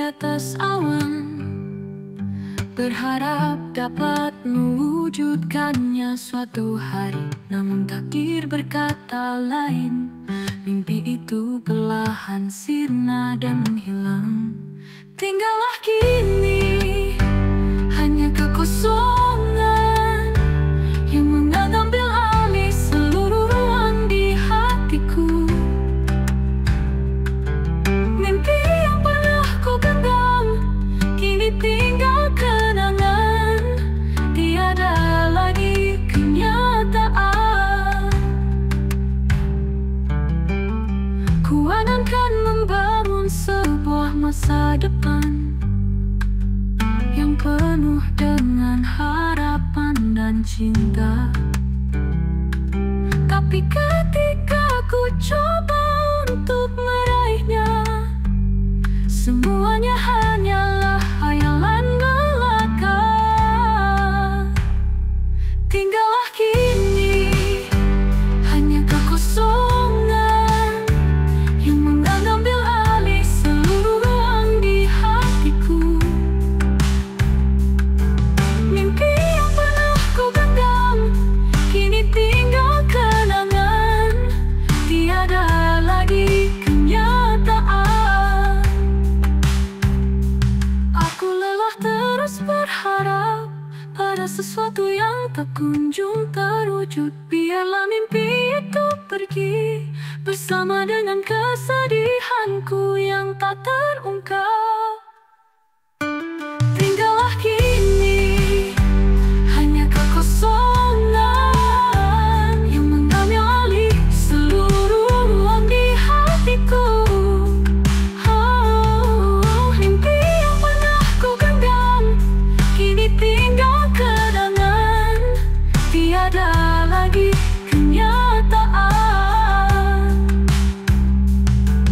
atas awan, berharap dapat mewujudkannya suatu hari. Namun takdir berkata lain, mimpi itu perlahan sirna dan menghilang. Tinggallah kini hanya kekosongan yang mengambil alih seluruh ruang di hatiku. Mimpi yang pernah ku genggam kini tinggal kenangan, tiada lagi kenyataan. Ku angankan membangun sebuah masa depan yang penuh dengan harapan dan cinta. Tapi ketika ku coba untuk meraihnya, semuanya hanyalah hayalan belaka. Tinggallah kini hanya kekosongan yang mengambil alih seluruh ruang di hatiku. Mimpi yang pernah ku genggam kini tinggal kenangan, tiada lagi kenyataan. Aku lelah terus berharap pada sesuatu yang tak kunjung terwujud. Biarlah mimpi itu pergi bersama dengan kesedihanku yang tak terungkap. Tinggallah kini hanya kekosongan yang mengambil alih seluruh ruang di hatiku. Mimpi yang pernah ku genggam kini tinggal kenangan, tiada lagi kenyataan.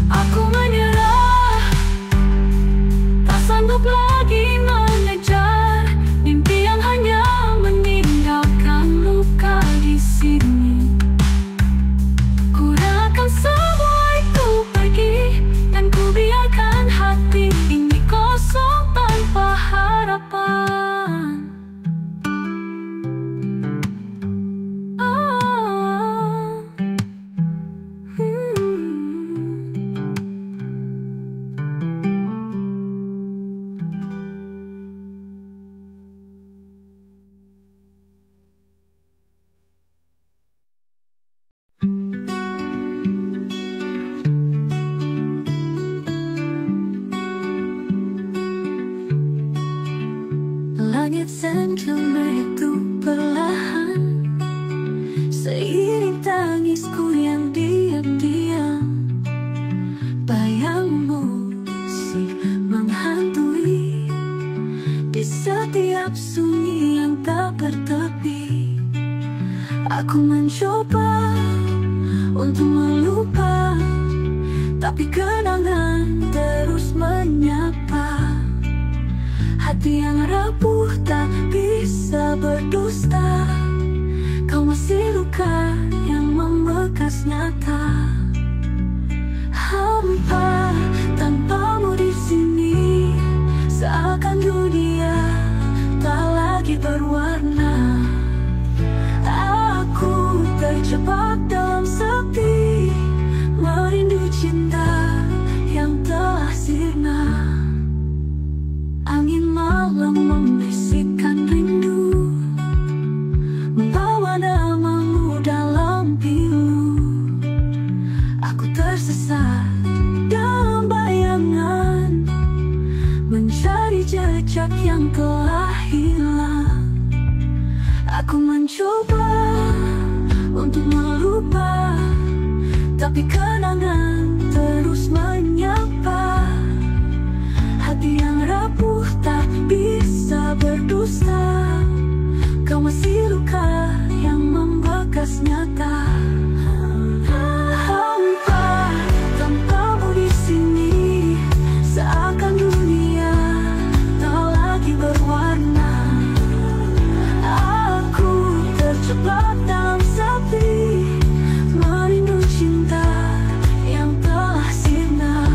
Aku menyerah, tak sanggup lagi mengejar mimpi yang hanya meninggalkan luka di sini. Ku relakan semua itu pergi, dan ku biarkan hati ini kosong tanpa harapan. Langit senja itu perlahan, seiring tangisku yang diam-diam. Bayangmu masih menghantui di setiap sunyi yang tak bertepi. Aku mencoba untuk melupa, tapi kenangan terus menyapa. Hati yang rapuh tak bisa berdusta, kau masih luka yang membekas nyata. Hampa tanpamu di sini, seakan dunia tak lagi berwarna. Aku terjebak dalam sepi, merindu cinta yang telah sirna. Angin malam membisikkan rindu, membawa namamu dalam pilu. Aku tersesat dalam bayangan, mencari jejak yang telah hilang. Aku mencoba untuk melupa, tapi kenangan terus menyapa. Hati yang rapuh tak bisa berdusta, kau masih luka yang membekas nyata. Hampa tanpamu di sini, seakan dunia tak lagi berwarna. Aku terjebak dalam sepi, merindu cinta yang telah sirna.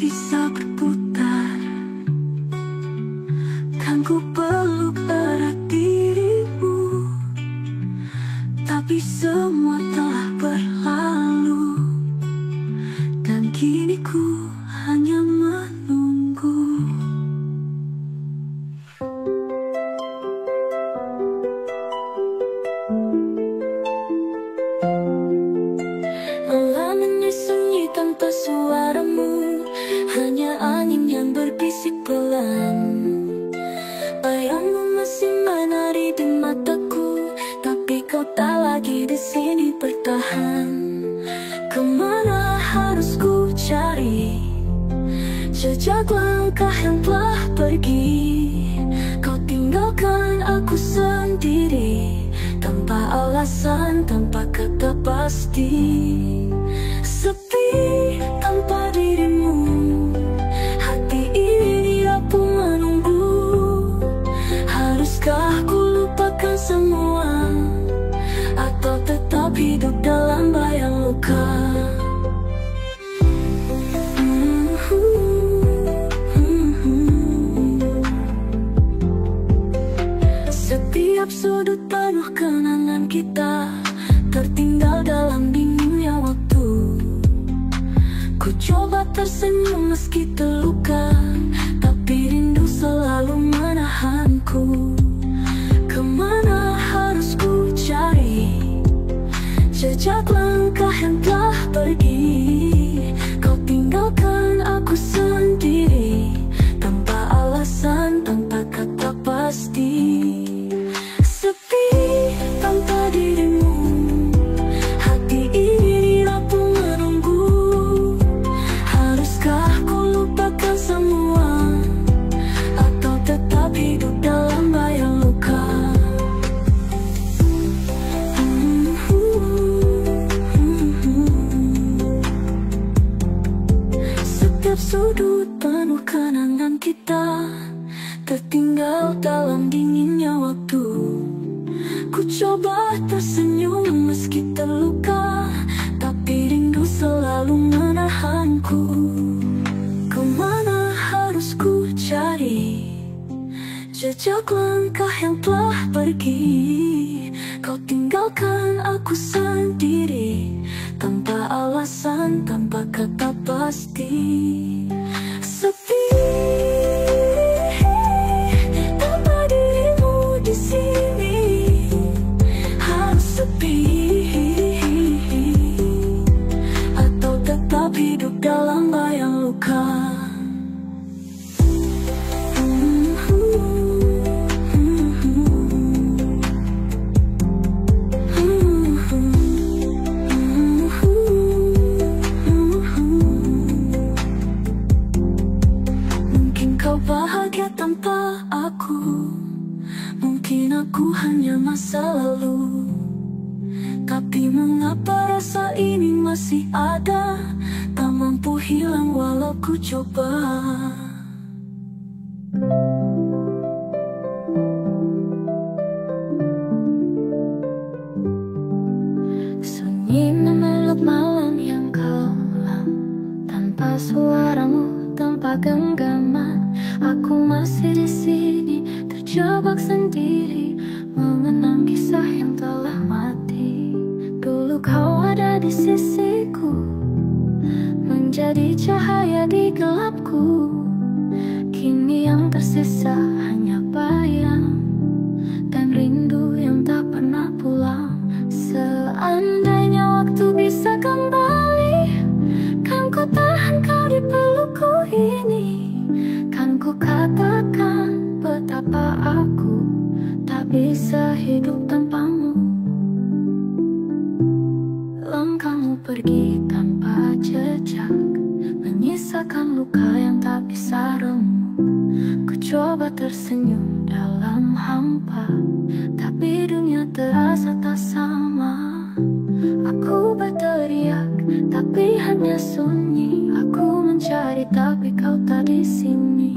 bisa berputar. Kan ku peluk erat dirimu, tapi semua telah berlalu, dan kini ku hanya menunggu. Malam ini sunyi tanpa suaramu, hanya angin yang berbisik pelan. Bayangmu masih menari di mataku, tapi kau tak lagi di sini bertahan. Kemana harus ku cari jejak langkah yang telah pergi? Kau tinggalkan aku sendiri, tanpa alasan, tanpa kata pasti. Sepi tanpa dirimu, hati ini rapuh menunggu. Haruskah ku lupakan semua, atau tetap hidup dalam bayang luka? Setiap sudut penuh kenangan kita, tertinggal dalam dinginnya waktu. Ku coba tersenyum meski terluka, tapi rindu selalu menahanku. Kemana harus ku cari jejak langkah yang telah pergi? Kau tinggalkan aku sendiri, tanpa alasan, tanpa kata pasti. Sepi tanpa dirimu, hati ini rapuh menunggu. Haruskah ku lupakan semua, atau tetap hidup dalam bayang luka? Setiap sudut penuh kenangan kita, tertinggal dalam dinginnya waktu. Ku coba tersenyum meski terluka, tapi rindu selalu menahanku. Kemana harus ku cari jejak langkah yang telah pergi? Kau tinggalkan aku sendiri, tanpa alasan, tanpa kata pasti. Sepi tanpa dirimu di sini, harus sepi, atau tetap hidup dalam bayang luka? Mungkin kau bahagia tanpa aku, mungkin aku hanya masa lalu. Tapi mengapa rasa ini masih ada, tak mampu hilang walau ku coba. Sunyi memeluk malam yang kelam, tanpa suaramu, tanpa genggaman. Aku masih di sini, terjebak sendiri, mengenang kisah yang telah mati. Dulu kau ada di sisiku, menjadi cahaya di gelapku. Kini yang tersisa hanya bayang dan rindu yang tak pernah pulang. Seandainya waktu bisa kembali, kan ku tahan kau di pelukku ini. Kan ku katakan betapa aku tak bisa hidup tanpamu. Langkahmu pergi tanpa jejak, menyisakan luka yang tak bisa remuk. Ku coba tersenyum dalam hampa, tapi dunia terasa tak sama. Aku berteriak, tapi hanya sunyi. Aku mencari, tapi kau tak di sini.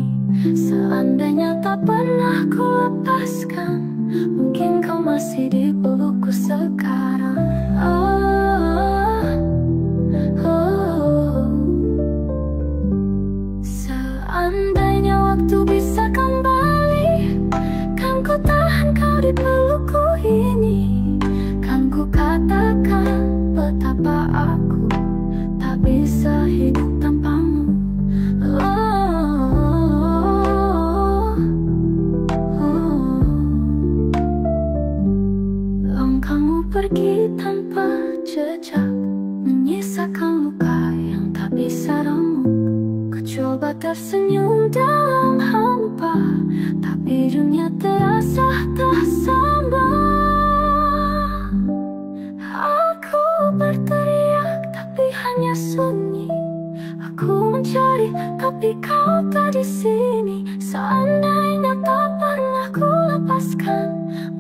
Seandainya tak pernah ku lepaskan, mungkin kau masih di pelukku sekarang. Oh, oh, oh. tersenyum dalam hampa, tapi dunia terasa tak sama. Aku berteriak tapi hanya sunyi. Aku mencari tapi kau tak di sini. Seandainya tak pernah ku lepaskan,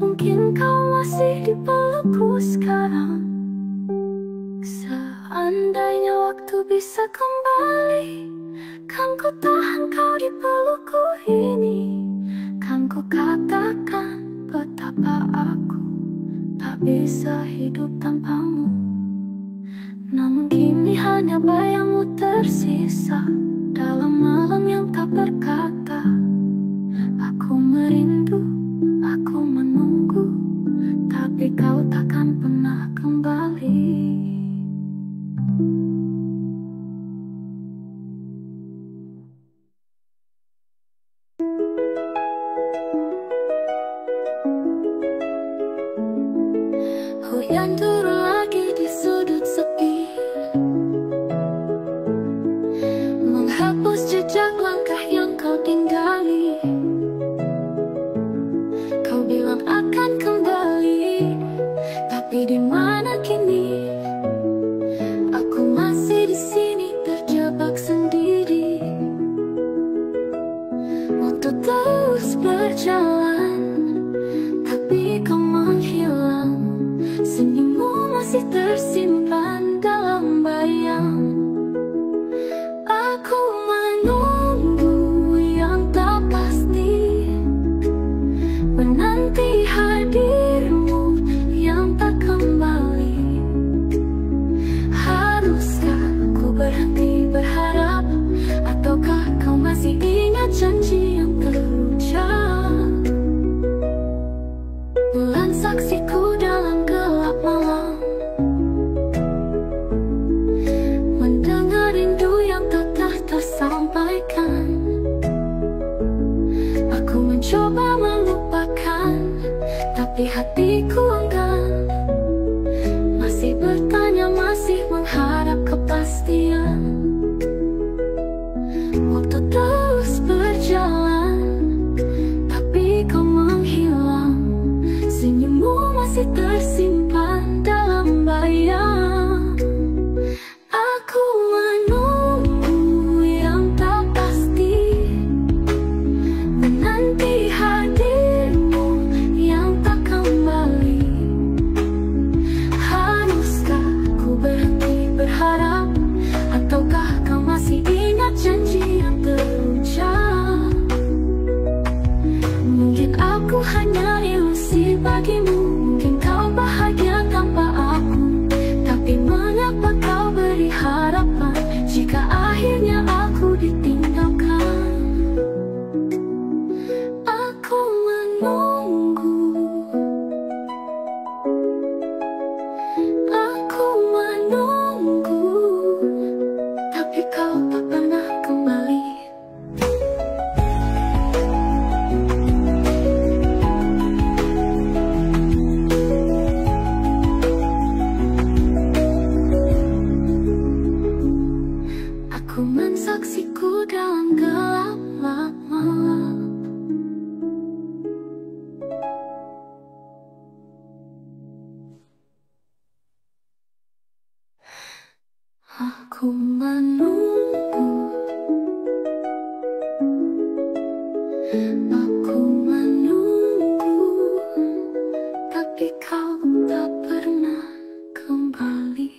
mungkin kau masih di pelukku sekarang. Seandainya waktu bisa kembali, kan ku tahan kau di pelukku ini. Kan ku katakan betapa aku tak bisa hidup tanpamu. Namun kini hanya bayangmu tersisa dalam malam yang tak berkata. Aku merindu, aku menunggu, tapi kau takkan pernah kembali. Hujan turun lagi di sudut sepi, menghapus jejak langkah yang kau tinggali. Kau bilang akan kembali, tapi di mana kini? Aku masih di sini terjebak sendiri. Waktu terus berjalan, tapi kau menghilang. Senyummu masih tersimpan dalam bayang. Aku menunggu yang tak pasti, menanti hadirmu yang tak kembali. Haruskah ku berhenti berharap, ataukah kau masih ingat janji yang terucap? Bulan saksiku dalam gelap malam, mendengar rindu yang tak tersampaikan. Aku mencoba melupakan, tapi hatiku enggan. Masih bertanya, masih mengharap kepastian. Waktu terus berjalan, tapi kau menghilang. Senyummu masih tersimpan dalam bayang. Aku menunggu yang tak pasti, menanti hadirmu yang tak kembali. Haruskah ku berhenti berharap, ataukah kau masih ingat janji yang terucap? Mungkin aku hanya ilusi bagimu, mungkin kau bahagia tanpa aku. Tapi mengapa kau beri harapan jika akhirnya aku ditinggalkan? Aku menunggu, aku menunggu, tapi kau tak pernah kembali. Aku mensaksiku dalam gelap malam. Aku menunggu, aku menunggu, tapi kau tak pernah kembali.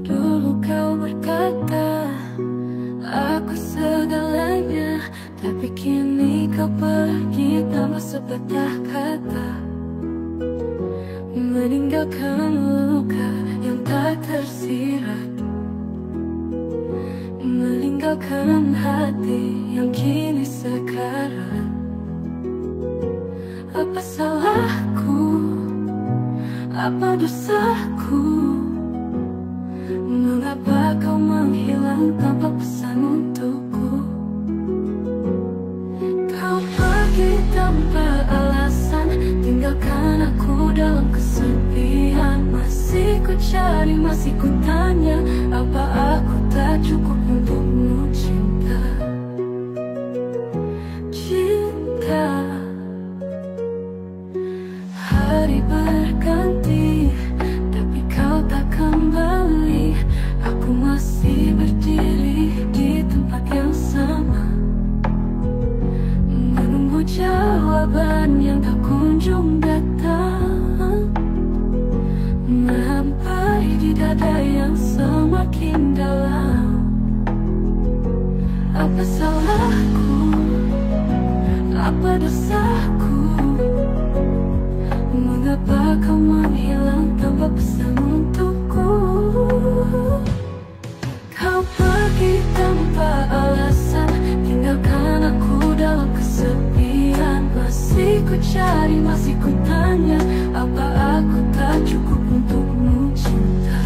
Dulu kau berkata, aku segalanya, tapi kini kau pergi tanpa sepatah kata, meninggalkan luka yang tak tersirat, meninggalkan hati yang kini sekarat. Apa salahku? Apa dosaku? Mengapa kau menghilang tanpa pesan untukku? Kau pergi tanpa alasan. masih kutanya, apa aku tak cukup untukmu cinta? Cinta. Hari berganti, tapi kau tak kembali. Aku masih berdiri di tempat yang sama, menunggu jawaban yang tak kunjung datang, menghampiri di dada yang semakin dalam. Apa salahku? Apa dosaku? Mengapa kau menghilang tanpa pesan untukku? Kau pergi tanpa alasan, tinggalkan aku dalam kesepian. Masih ku cari, masih ku tanya, apa aku tak cukup untukmu cinta?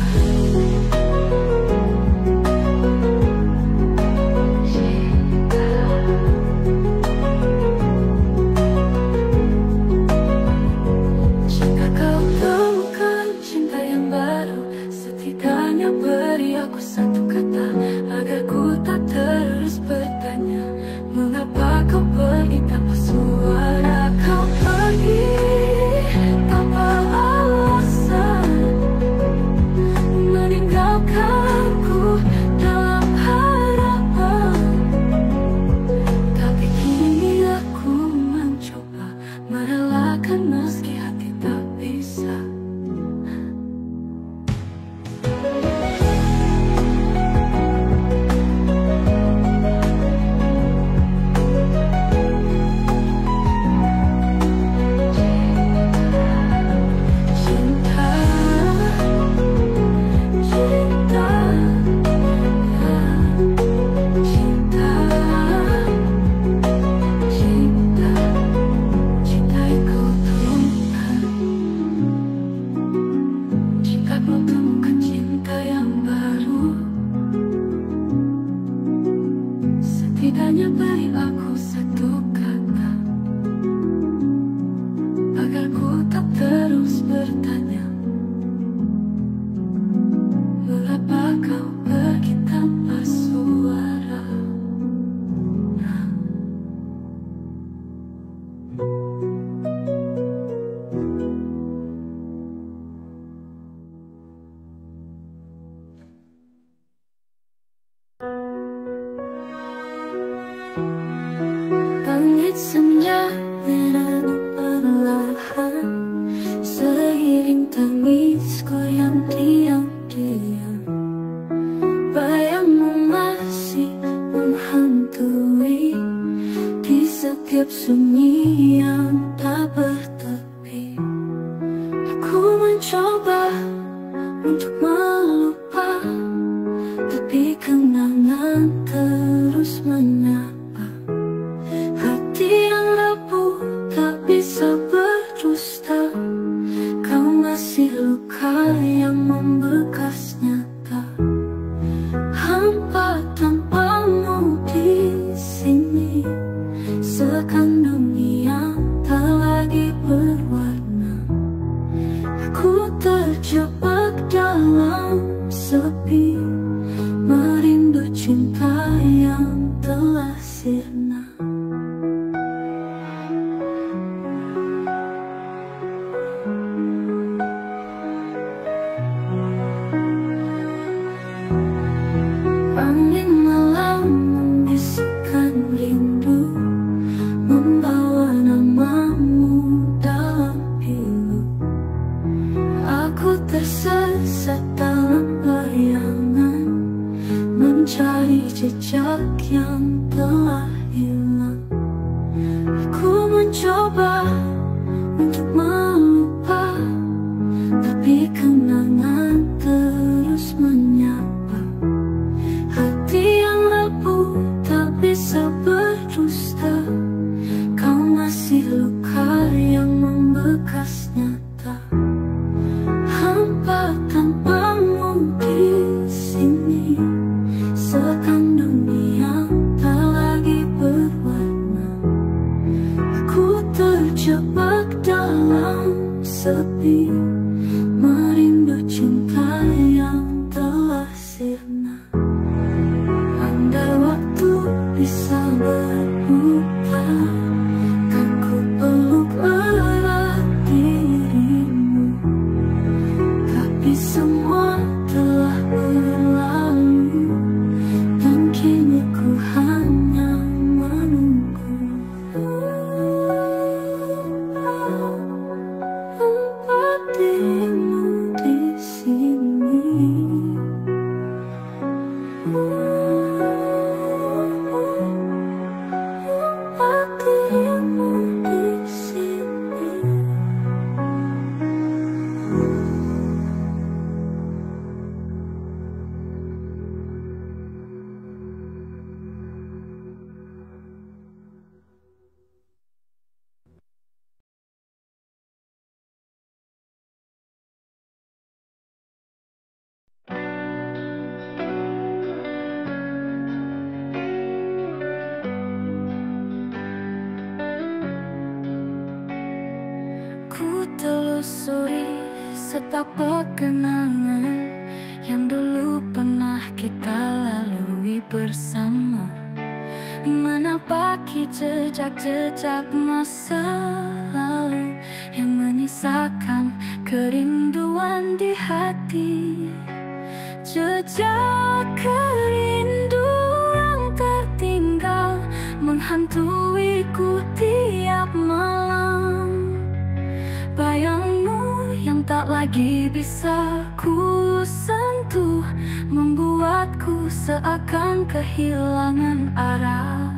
Jika kau temukan cinta yang baru, setidaknya beri aku satu kata, agar ku tak terus bertanya, mengapa kau pergi tanpa suara? Kau pergi tanpa alasan, meninggalkanku dalam harapan. Tapi kini aku mencoba merelakan meski hati tak bisa. Setidaknya beri aku satu kata, agar ku tak terus bertanya, mengapa kau pergi tanpa suara? Langit senja meredup perlahan, seiring tangisku yang diam-diam. Bayangmu masih menghantui di setiap sunyi yang tak bertepi. Aku mencoba untuk melupa, tapi kenangan terus menyapa. Hati yang rapuh tak bisa berdusta, kau masih luka yang membekas nyata. Hampa tanpamu di sini, seakan dunia tak lagi berwarna. Aku terjebak dalam sepi, merindu cinta yang telah sirna. Angin malam membisikkan rindu, membawa namamu dalam pilu. Aku tersesat dalam bayangan, mencari jejak yang telah hilang. Aku mencoba untuk melupa, tapi kenangan terus menyapa. Hati yang rapuh tak bisa berdusta, kau masih luka yang membekas nyata. Hampa tanpamu di sini, seakan dunia tak lagi berwarna. Aku terjebak dalam sepi, merindu cinta yang Ku telusuri setapak kenangan yang dulu pernah kita lalui bersama, menapaki jejak-jejak masa lalu yang menyisakan kerinduan di hati. Jejak kerinduan tertinggal menghantuiku tiap malam. Bayangmu yang tak lagi bisa ku sentuh membuatku seakan kehilangan arah.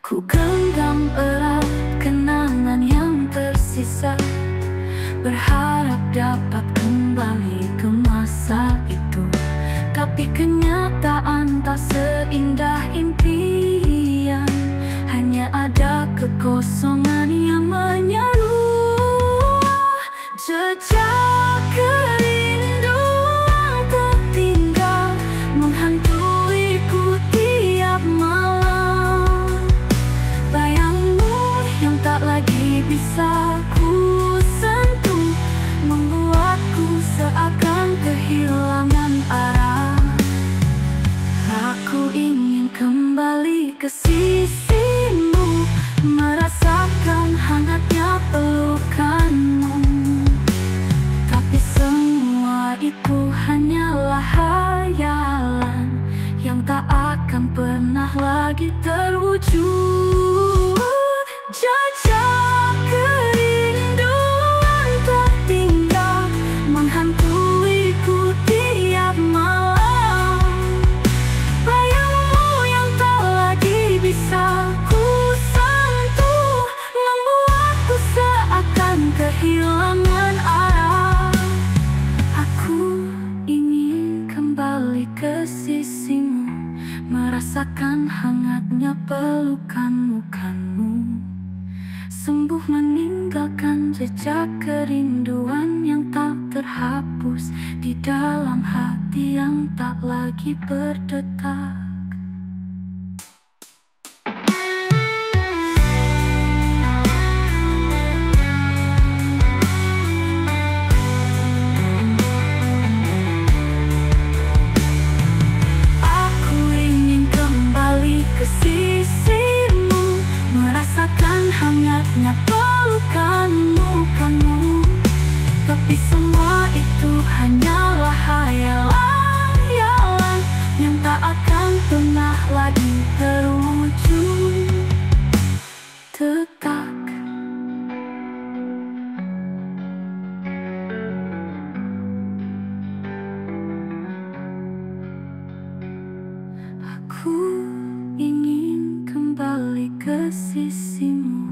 Ku genggam erat kenangan yang tersisa, berharap dapat kembali ke masa itu. Tapi kenyataan tak seindah impian, hanya ada kekosongan yang menyeru. Jejak kerinduan tertinggal menghantuiku tiap malam. Bayangmu yang tak lagi bisa ku sentuh membuatku seakan kehilangan arah. Aku ingin kembali ke sisimu, merasakan hangatnya pelukanmu. Tapi semua itu hanyalah hayalan yang tak akan pernah lagi terwujud. Jejak kerinduan tertinggal menghantuiku tiap malam. Bayangmu yang tak lagi bisa ku sentuh membuatku seakan kehilangan arah. Aku ingin kembali ke sisimu, merasakan hangatnya pelukanmu. Sembuh meninggalkan jejak kerinduan yang tak terhapus di dalam hati yang tak lagi berdetak. Aku ingin kembali ke sisimu, merasakan hangatnya pelukanmu. Tapi semua itu hanyalah hayalan yang tak akan pernah lagi terwujud. Tetap aku ingin kembali ke sisimu,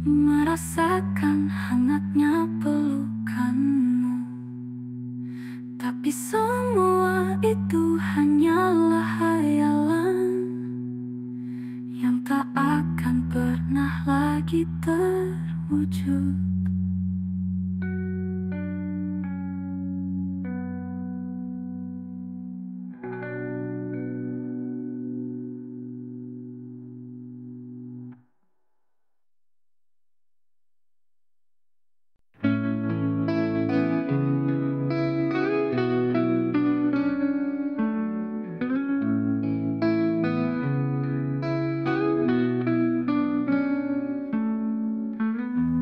merasakan hangatnya pelukanmu. Tapi semua itu hanyalah hayalan yang tak akan pernah lagi terwujud.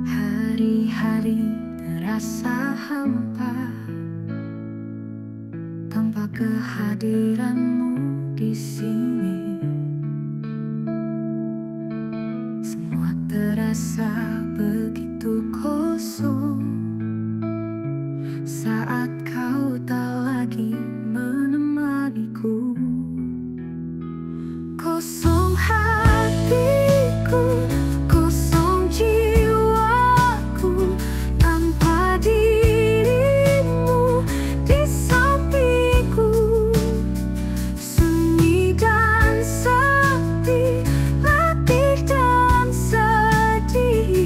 Hari-hari terasa hampa tanpa kehadiranmu di sini. Semua terasa begitu kosong saat kau tak lagi menemaniku. Kosong hatiku, kosong jiwaku, tanpa dirimu di sampingku. Sunyi dan sepi, letih dan sedih.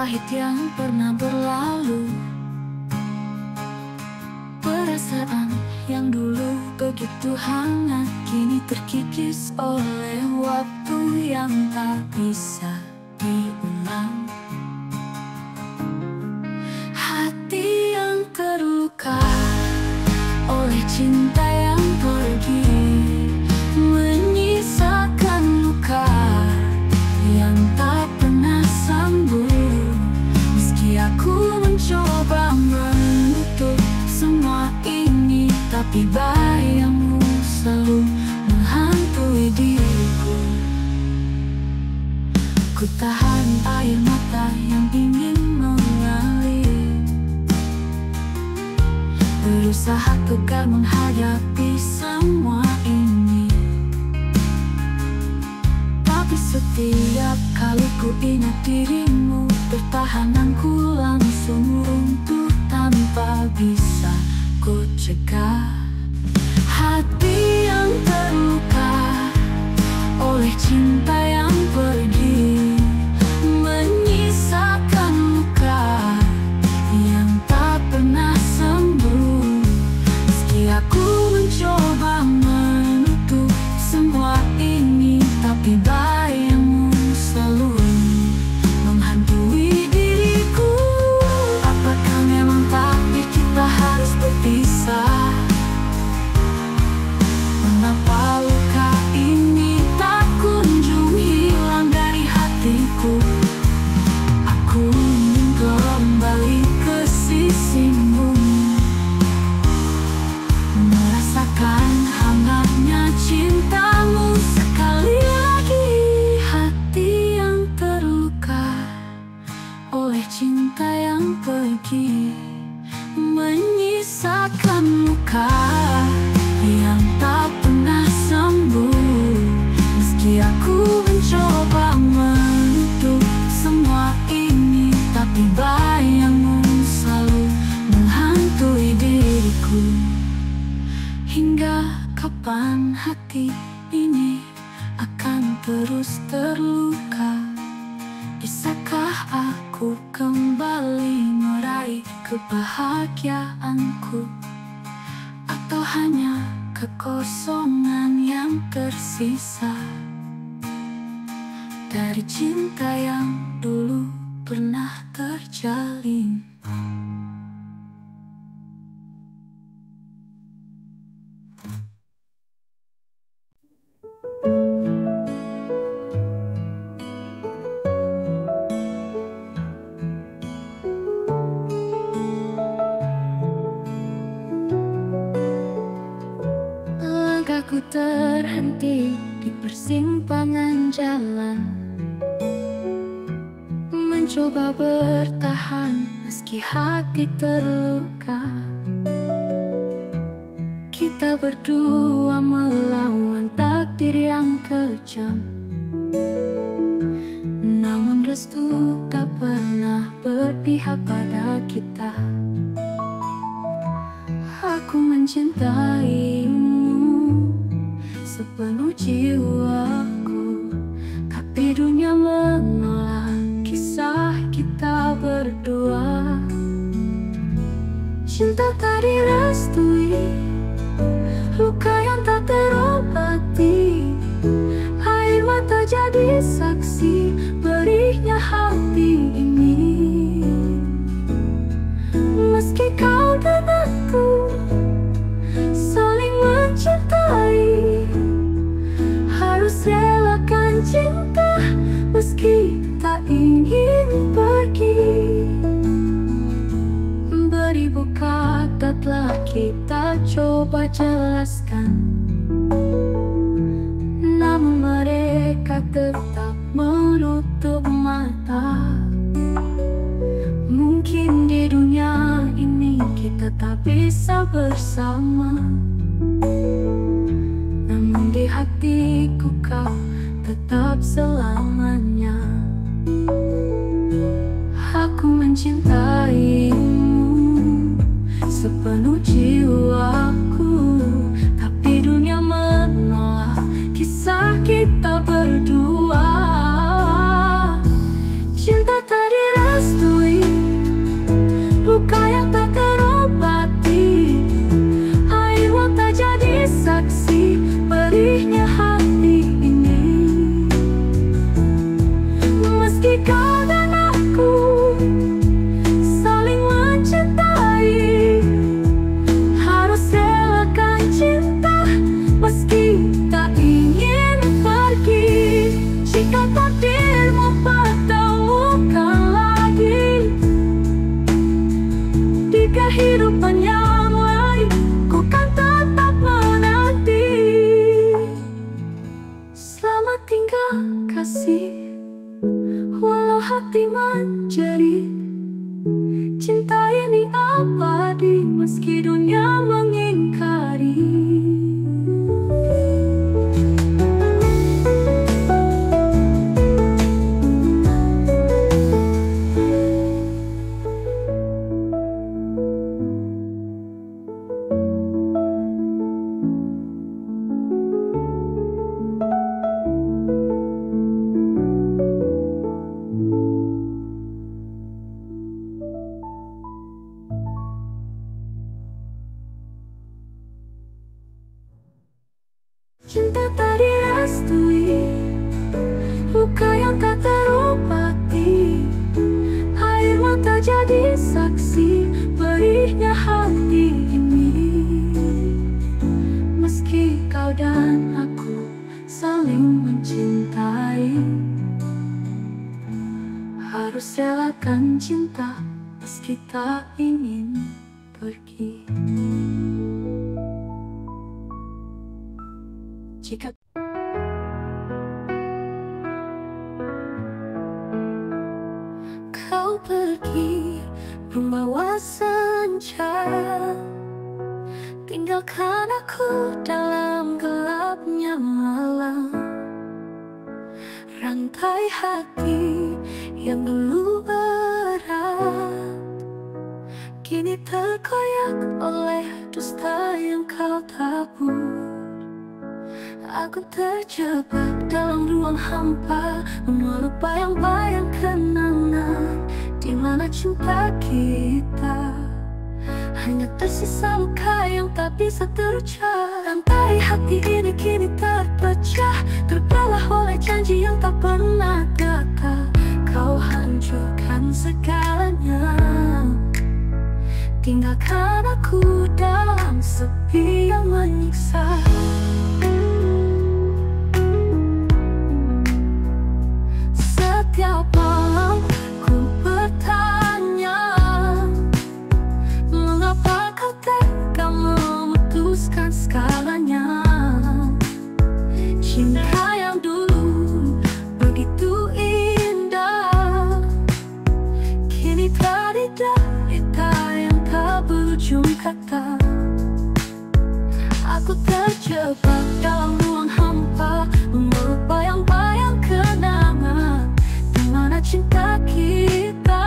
pahit yang pernah berlalu. Perasaan yang dulu begitu hangat kini terkikis oleh waktu yang tak bisa diulang. Hati yang terluka oleh cinta yang pergi, menyisakan luka yang tak pernah sembuh. Meski aku mencoba menutup semua ini, tapi bayangmu selalu menghantui diriku. Ku tahan air mata yang ingin mengalir, berusaha tegar menghadapi semua ini. Tapi setiap kali ku ingat dirimu, pertahananku langsung runtuh tanpa bisa ku cegah. Hati yang terluka oleh cinta yang pergi, menyisakan luka yang tak pernah sembuh. Meski aku mencoba menutup semua ini, tapi bayangmu selalu menghantui diriku. Apakah memang takdir kita harus berpisah? Mengapa luka ini tak kunjung hilang dari hatiku? Aku ingin kembali ke sisimu, merasakan hangatnya cintamu sekali lagi. Hati yang terluka oleh cinta yang pergi, menyisakan luka yang tak pernah sembuh. Meski aku mencoba menutup semua ini, tapi bayangmu selalu menghantui diriku. Hingga kapan hati ini akan terus terluka? Bisakah aku kembali meraih kebahagiaanku? Atau hanya kekosongan yang tersisa dari cinta yang dulu pernah terjalin? Langkahku terhenti di persimpangan jalan, mencoba bertahan meski hati terluka. Kita berdua melawan takdir yang kejam, namun restu tak pernah berpihak pada kita. Aku mencintaimu sepenuh jiwaku, tapi dunia menolak kisah kita berdua. Cinta tak direstui, luka yang tak terobati, air mata jadi saksi perihnya hati ini. Meski kau dan aku saling mencintai, harus relakan cinta meski tak ingin pergi. Beribu kata telah kita coba jelaskan, namun mereka tetap menutup mata. Mungkin di dunia ini kita tak bisa bersama, namun di hatiku kau tetap selamanya. Aku mencintaimu sepenuh jiwaku, tapi dunia menolak kisah kita berdua. Cinta tak direstui, cinta kasih, walau hati menjerit. Cinta ini abadi meski dunia mengingkari. Cinta tak direstui, luka yang tak terobati, air mata jadi saksi perihnya hati ini. Meski kau dan aku saling mencintai, harus relakan cinta meski tak ingin pergi. Jika kau pergi membawa senja, tinggalkan aku dalam gelapnya malam. Rantai hati yang dulu berat kini terkoyak oleh dusta yang kau tabur. Aku terjebak dalam ruang hampa, memeluk bayang-bayang kenangan di mana cinta kita hanya tersisa luka yang tak bisa terucap. Rantai hati ini kini terpecah, terbelah oleh janji yang tak pernah datang. Kau hancurkan segalanya, tinggalkan aku dalam sepi yang menyiksa. Setiap malam ku bertanya, mengapa kau tega memutuskan segalanya? Cinta yang dulu begitu indah kini telah derita yang tak berujung kata. Aku terjebak dalam ruang hampa, memeluk bayang-bayang kenangan di mana cinta kita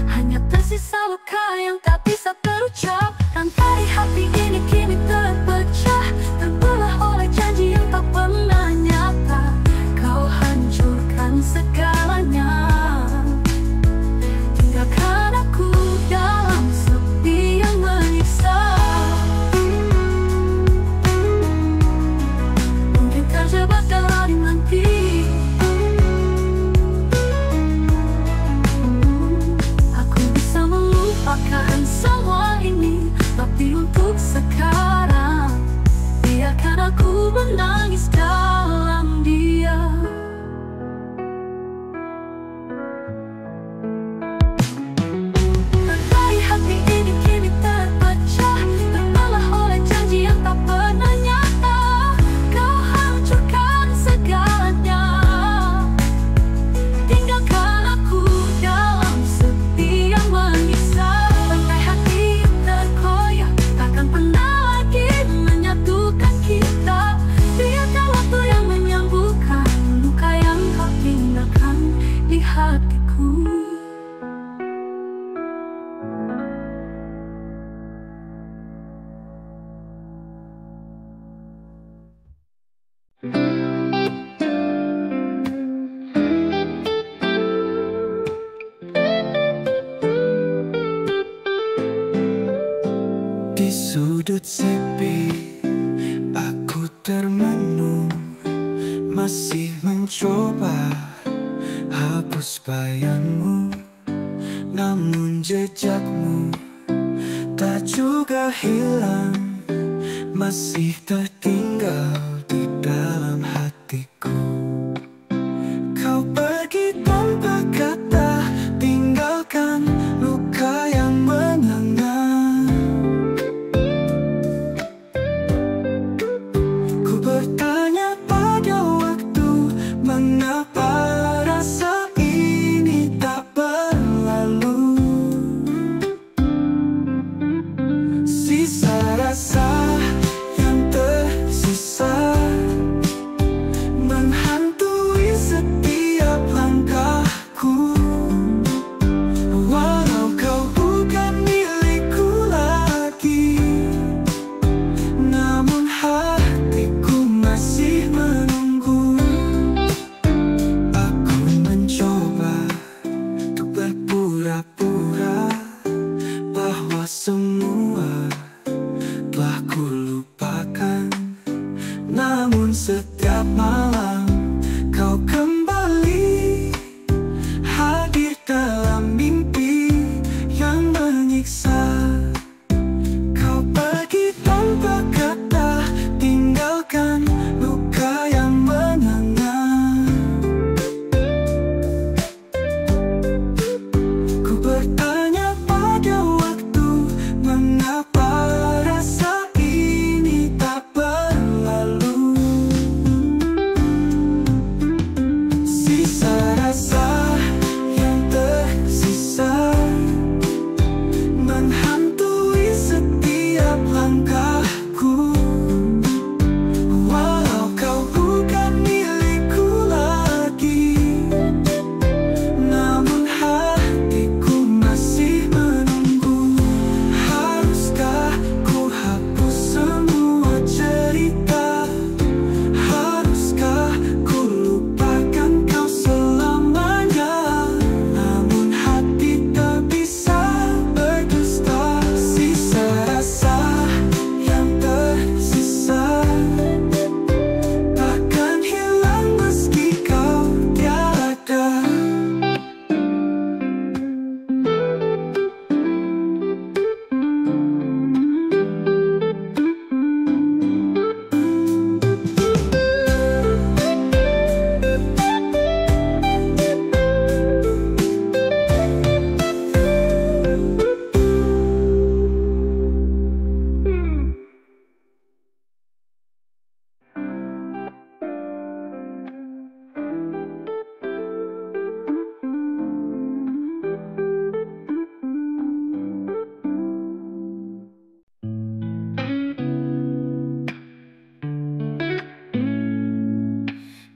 hanya tersisa luka yang tak bisa terucap. Rantai hati ini kini terpecah, terbelah oleh janji yang tak pernah nyata. Kau hancurkan segalanya, tinggalkan aku dalam sepi yang menyiksa. Mungkin terjebak dalam nanti, aku bisa melupakan semua ini, tapi untuk sekarang biarkan aku menangis dalam diam. Rantai hati ini kini terpecah, terbelah oleh janji yang tak pernah nyata. Kau hancurkan segalanya, tinggalkan aku dalam sepi yang menyiksa. Rantai hati terkoyak, takkan pernah lagi menyatukan kita. Biarkan waktu yang menyembuhkan luka yang kau tinggalkan di hatiku. Di sudut sepi, aku termenung, masih mencoba hapus bayangmu. Namun jejakmu tak juga hilang, masih tertinggal di dalam hatiku. Kau pergi tanpa kata, tinggalkan luka yang menganga. Ku bertanya pada waktu,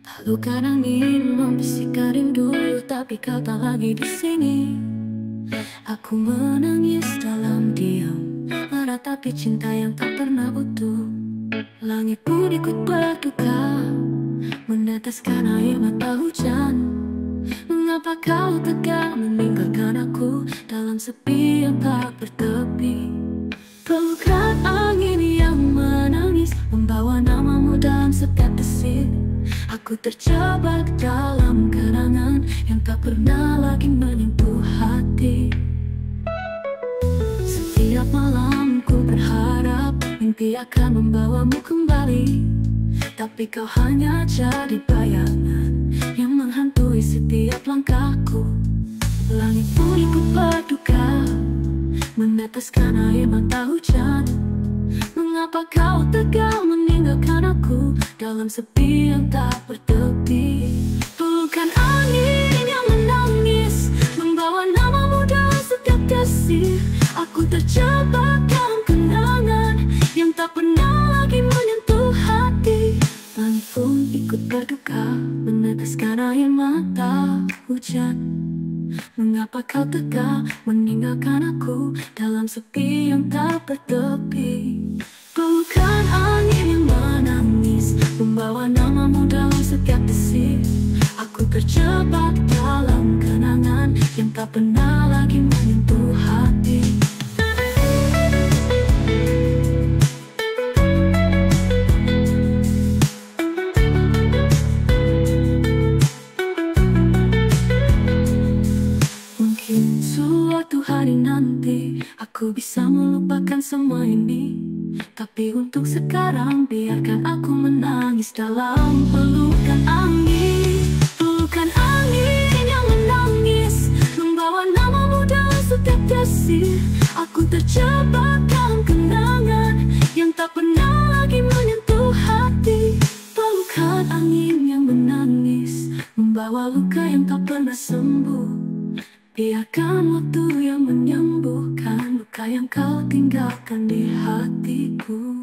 Lalu kadang ingin membisikkan rindu, tapi kau tak lagi di sini. Aku menangis dalam diam, meratapi cinta yang tak pernah utuh. Langit pun ikut berduka, meneteskan air mata hujan. Mengapa kau tega meninggalkan aku dalam sepi yang tak bertepi? Pelukan angin yang menangis, membawa namamu dalam setiap desir. Aku terjebak dalam kenangan yang tak pernah lagi menyentuh hati. Setiap malam ku berharap mimpi akan membawamu kembali, tapi kau hanya jadi bayangan yang menghantui setiap langkahku. Langit pun ikut berduka, meneteskan air mata hujan. Mengapa kau tega meninggalkan aku dalam sepi yang tak bertepi? Pelukan angin yang menangis, membawa namamu dalam setiap desir. Aku terjebak dalam kenangan yang tak pernah lagi menyentuh hati. Langit pun ikut berduka, meneteskan air mata hujan. Mengapa kau tega meninggalkan aku dalam sepi yang tak bertepi? Pelukan angin yang menangis, membawa namamu dalam setiap desir. Aku terjebak dalam kenangan yang tak pernah lagi menyentuh hati. Mungkin suatu hari nanti aku bisa melupakan semua ini, tapi untuk sekarang biarkan aku menangis dalam pelukan angin. Pelukan angin yang menangis, membawa namamu dalam setiap desir. Aku terjebak dalam kenangan yang tak pernah lagi menyentuh hati. Pelukan angin yang menangis, membawa luka yang tak pernah sembuh. Biarkan waktu yang menyembuhkan luka yang kau tinggalkan di hatiku.